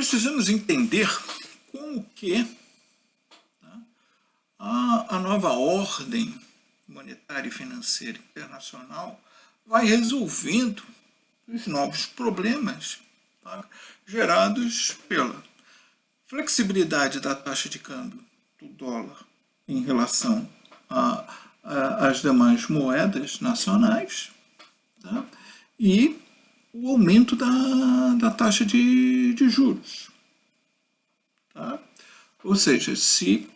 precisamos entender como que a nova ordem monetária e financeira internacional vai resolvendo os novos problemas gerados pela flexibilidade da taxa de câmbio do dólar em relação às demais moedas nacionais, e o aumento da taxa de juros. Ou seja, se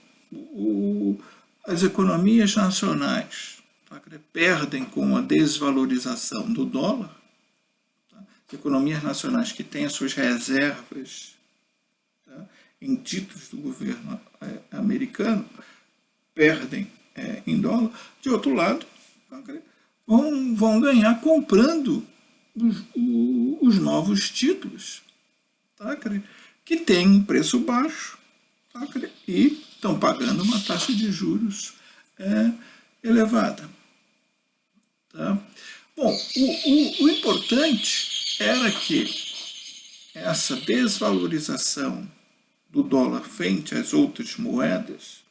as economias nacionais perdem com a desvalorização do dólar, as economias nacionais que têm as suas reservas em títulos do governo americano perdem em dólar, de outro lado, vão ganhar comprando os novos títulos, que têm um preço baixo e estão pagando uma taxa de juros elevada. Bom, o importante era que essa desvalorização do dólar frente às outras moedas,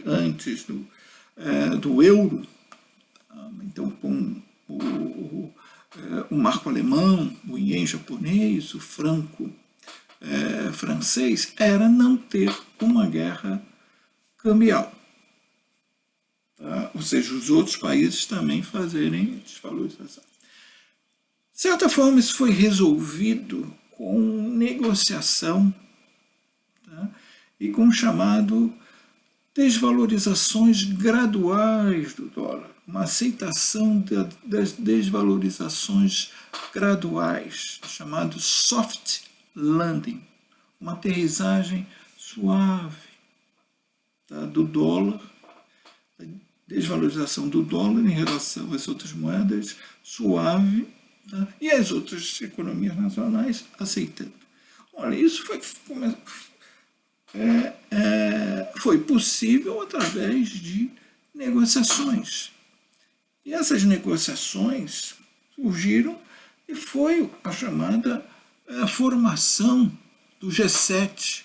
antes do euro, então com o marco alemão, o ien japonês, o franco francês, era não ter uma guerra cambial. Ou seja, os outros países também fazerem desvalorização. De certa forma, isso foi resolvido com negociação e com o chamado desvalorizações graduais do dólar, uma aceitação das desvalorizações graduais, chamado soft landing, uma aterrissagem suave do dólar, a desvalorização do dólar em relação às outras moedas, suave, e as outras economias nacionais aceitando. Olha, isso foi possível através de negociações. E essas negociações surgiram e foi a chamada formação do G7,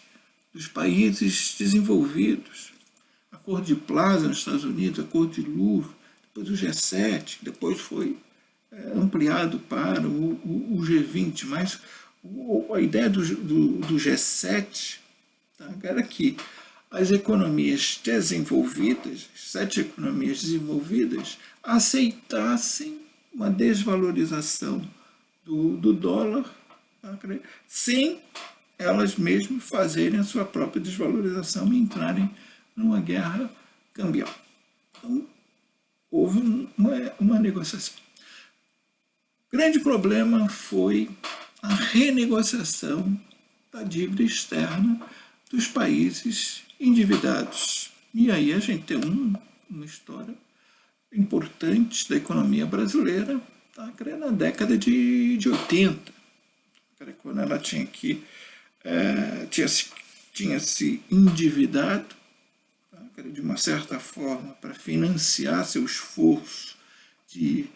dos países desenvolvidos. Acordo de Plaza nos Estados Unidos, Acordo de Louvre, depois o G7, depois foi ampliado para o G20, mas a ideia do G7 era que as economias desenvolvidas, 7 economias desenvolvidas, aceitassem uma desvalorização do dólar, sem elas mesmas fazerem a sua própria desvalorização e entrarem numa guerra cambial. Então, houve uma negociação. O grande problema foi a renegociação da dívida externa dos países endividados. E aí a gente tem uma história importante da economia brasileira na década de 80, quando ela tinha se endividado de uma certa forma para financiar seu esforço de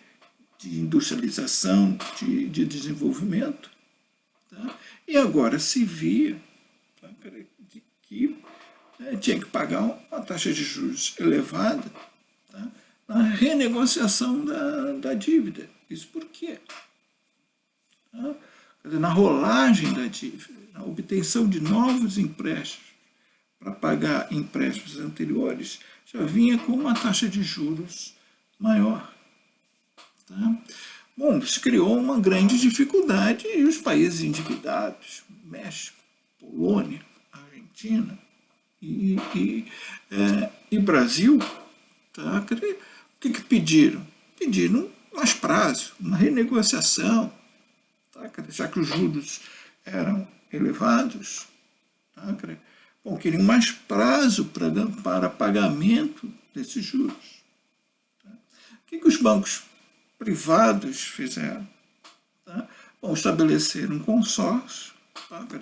industrialização, de desenvolvimento, e agora se via que tinha que pagar uma taxa de juros elevada na renegociação da dívida. Isso por quê? Na rolagem da dívida, na obtenção de novos empréstimos para pagar empréstimos anteriores, já vinha com uma taxa de juros maior. Bom, isso criou uma grande dificuldade e os países endividados, México, Polônia, Argentina e Brasil, o que pediram? Pediram mais prazo, uma renegociação, já que os juros eram elevados, bom, queriam mais prazo para pagamento desses juros. O que os bancos privados fizeram? Bom, estabeleceram um consórcio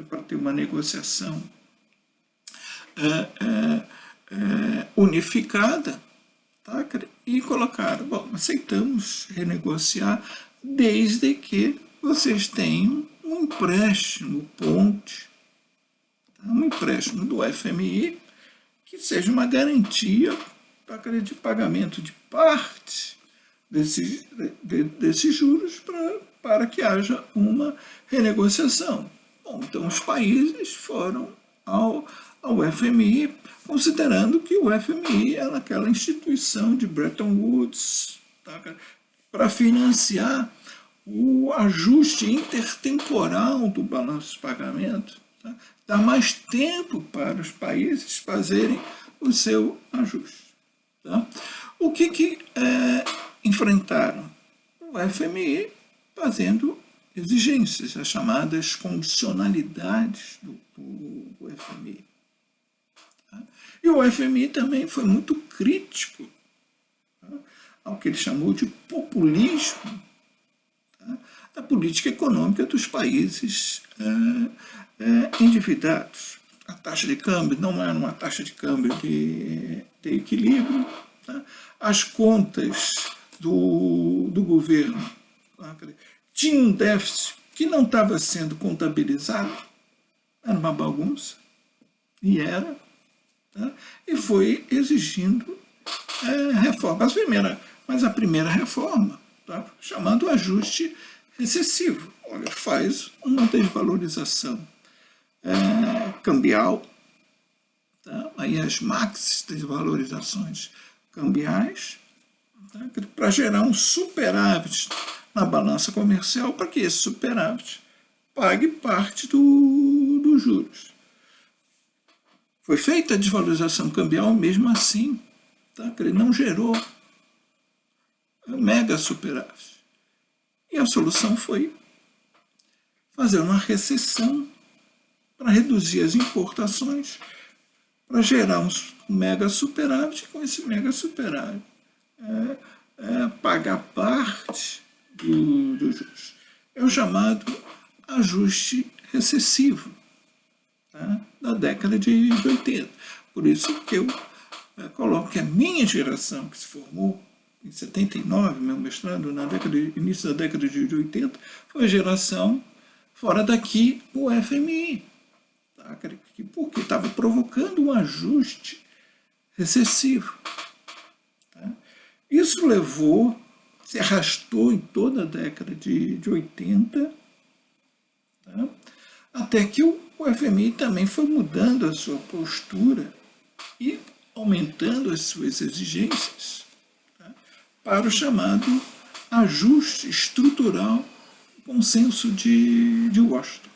para ter uma negociação unificada, e colocaram, bom, aceitamos renegociar desde que vocês tenham um empréstimo ponte, tá? Um empréstimo do FMI que seja uma garantia de pagamento de parte desses juros para que haja uma renegociação. Bom, então os países foram ao FMI, considerando que o FMI era aquela instituição de Bretton Woods, tá? Para financiar o ajuste intertemporal do balanço de pagamento, tá? Dá mais tempo para os países fazerem o seu ajuste. Tá? O que enfrentaram? O FMI fazendo exigências, as chamadas condicionalidades do FMI. Tá? E o FMI também foi muito crítico, tá, ao que ele chamou de populismo, tá, da política econômica dos países endividados. A taxa de câmbio não era uma taxa de câmbio de equilíbrio. Tá? As contas do governo, tá, tinham um déficit que não estava sendo contabilizado, era uma bagunça, e era, tá? E foi exigindo reforma. Mas a primeira reforma, tá? Chamando ajuste recessivo. Olha, faz uma desvalorização cambial, tá? Aí as maxi desvalorizações cambiais, tá? Para gerar um superávit na balança comercial, para que esse superávit pague parte dos juros. Foi feita a desvalorização cambial, mesmo assim, tá? Ele não gerou mega superávit. E a solução foi fazer uma recessão para reduzir as importações, para gerar um mega superávit, e com esse mega superávit pagar parte dos juros. É o chamado ajuste recessivo, tá, da década de 80. Por isso que eu coloco que a minha geração, que se formou em 79, meu mestrado, início da década de 80, foi a geração fora daqui, o FMI. Tá? Porque estava provocando um ajuste recessivo. Tá? Isso se arrastou em toda a década de 80, tá? Até que o FMI também foi mudando a sua postura e aumentando as suas exigências, tá, para o chamado ajuste estrutural consenso de Washington.